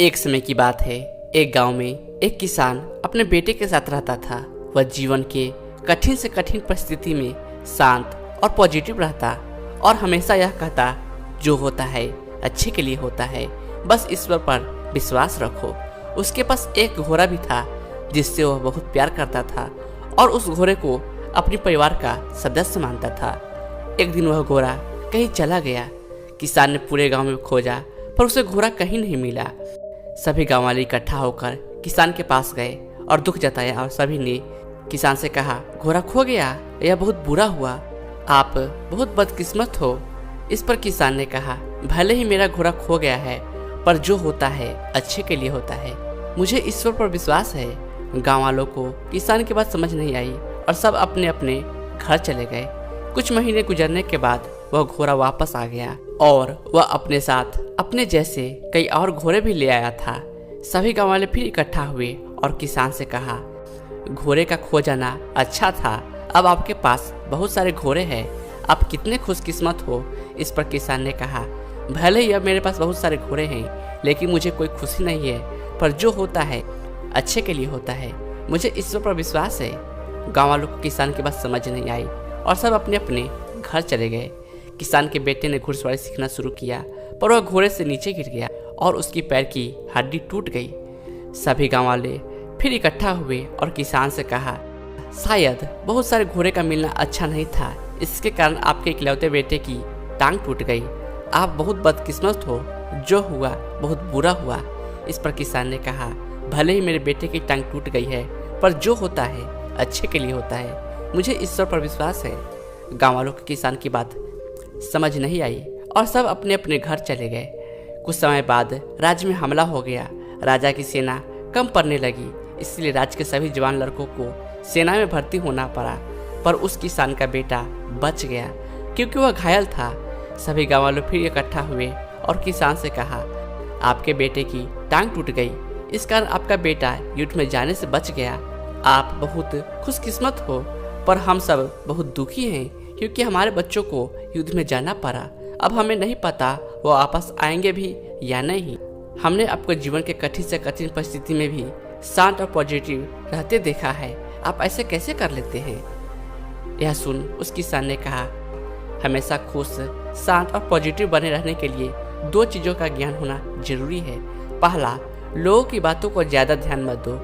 एक समय की बात है। एक गांव में एक किसान अपने बेटे के साथ रहता था। वह जीवन के कठिन से कठिन परिस्थिति में शांत और पॉजिटिव रहता और हमेशा यह कहता, जो होता है अच्छे के लिए होता है, बस ईश्वर पर विश्वास रखो। उसके पास एक घोड़ा भी था जिससे वह बहुत प्यार करता था और उस घोड़े को अपने परिवार का सदस्य मानता था। एक दिन वह घोड़ा कहीं चला गया। किसान ने पूरे गांव में खोजा पर उसे घोड़ा कहीं नहीं मिला। सभी गांव वाले इकट्ठा होकर किसान के पास गए और दुख जताया और सभी ने किसान से कहा, घोड़ा खो गया, यह बहुत बुरा हुआ, आप बहुत बदकिस्मत हो। इस पर किसान ने कहा, भले ही मेरा घोड़ा खो गया है पर जो होता है अच्छे के लिए होता है, मुझे ईश्वर पर विश्वास है। गाँव वालों को किसान की बात समझ नहीं आई और सब अपने अपने घर चले गए। कुछ महीने गुजरने के बाद वह घोड़ा वापस आ गया और वह अपने साथ अपने जैसे कई और घोड़े भी ले आया था। सभी गाँव वाले फिर इकट्ठा हुए और किसान से कहा, घोड़े का खो जाना अच्छा था, अब आपके पास बहुत सारे घोड़े हैं, आप कितने खुशकिस्मत हो। इस पर किसान ने कहा, भले ही अब मेरे पास बहुत सारे घोड़े हैं लेकिन मुझे कोई खुशी नहीं है, पर जो होता है अच्छे के लिए होता है, मुझे ईश्वर पर विश्वास है। गाँव वालों को किसान की बात समझ नहीं आई और सब अपने अपने घर चले गए। किसान के बेटे ने घुड़सवारी सीखना शुरू किया पर वह घोड़े से नीचे गिर गया और उसकी पैर की हड्डी टूट गई। सभी गाँव वाले फिर इकट्ठा हुए और किसान से कहा, शायद बहुत सारे घोड़े का मिलना अच्छा नहीं था, इसके कारण आपके इकलौते बेटे की टांग टूट गई, आप बहुत बदकिस्मत हो, जो हुआ बहुत बुरा हुआ। इस पर किसान ने कहा, भले ही मेरे बेटे की टांग टूट गई है पर जो होता है अच्छे के लिए होता है, मुझे ईश्वर पर विश्वास है। गाँव वालों को किसान की बात समझ नहीं आई और सब अपने अपने घर चले गए। कुछ समय बाद राज्य में हमला हो गया। राजा की सेना कम पड़ने लगी, इसलिए राज्य के सभी जवान लड़कों को सेना में भर्ती होना पड़ा, पर उस किसान का बेटा बच गया क्योंकि वह घायल था। सभी गाँव वालों फिर इकट्ठा हुए और किसान से कहा, आपके बेटे की टांग टूट गई, इस कारण आपका बेटा युद्ध में जाने से बच गया, आप बहुत खुशकिस्मत हो, पर हम सब बहुत दुखी हैं क्योंकि हमारे बच्चों को युद्ध में जाना पड़ा। अब हमें नहीं पता वो वापस आएंगे भी या नहीं। हमने आपको जीवन के कठिन से कठिन परिस्थिति में भी शांत और पॉजिटिव रहते देखा है, आप ऐसे कैसे कर लेते हैं। यह सुन उस किसान ने कहा, हमेशा खुश, शांत और पॉजिटिव बने रहने के लिए दो चीज़ों का ज्ञान होना जरूरी है। पहला, लोगों की बातों को ज़्यादा ध्यान मत दो,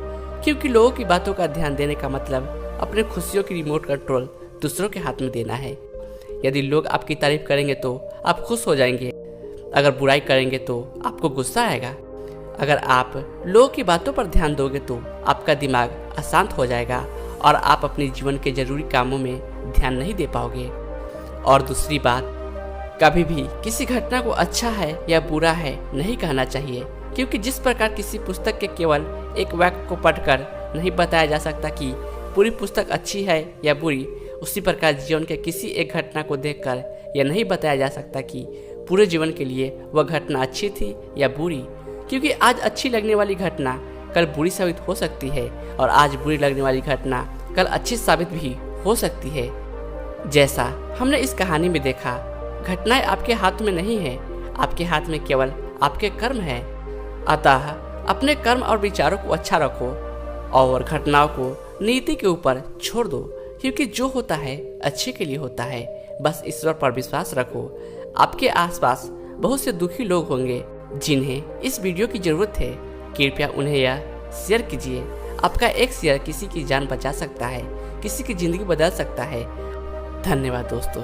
क्योंकि लोगों की बातों का ध्यान देने का मतलब अपने खुशियों की रिमोट कंट्रोल दूसरों के हाथ में देना है। यदि लोग आपकी तारीफ करेंगे तो आप खुश हो जाएंगे, अगर बुराई करेंगे तो आपको गुस्सा आएगा। अगर आप लोगों की बातों पर ध्यान दोगे तो आपका दिमाग अशांत हो जाएगा और आप अपने जीवन के जरूरी कामों में ध्यान नहीं दे पाओगे। और दूसरी बात, कभी भी किसी घटना को अच्छा है या बुरा है नहीं कहना चाहिए, क्योंकि जिस प्रकार किसी पुस्तक के केवल एक वाक्य को पढ़कर नहीं बताया जा सकता कि पूरी पुस्तक अच्छी है या बुरी, उसी प्रकार जीवन के किसी एक घटना को देखकर यह नहीं बताया जा सकता कि पूरे जीवन के लिए वह घटना अच्छी थी या बुरी, क्योंकि आज अच्छी लगने वाली घटना कल बुरी साबित हो सकती है और आज बुरी लगने वाली घटना कल अच्छी साबित भी हो सकती है। जैसा हमने इस कहानी में देखा, घटनाएं आपके हाथ में नहीं है, आपके हाथ में केवल आपके कर्म है। अतः अपने कर्म और विचारों को अच्छा रखो और घटनाओं को नीति के ऊपर छोड़ दो, क्योंकि जो होता है अच्छे के लिए होता है। बस ईश्वर पर विश्वास रखो। आपके आसपास बहुत से दुखी लोग होंगे जिन्हें इस वीडियो की जरूरत है, कृपया उन्हें यह शेयर कीजिए। आपका एक शेयर किसी की जान बचा सकता है, किसी की जिंदगी बदल सकता है। धन्यवाद दोस्तों।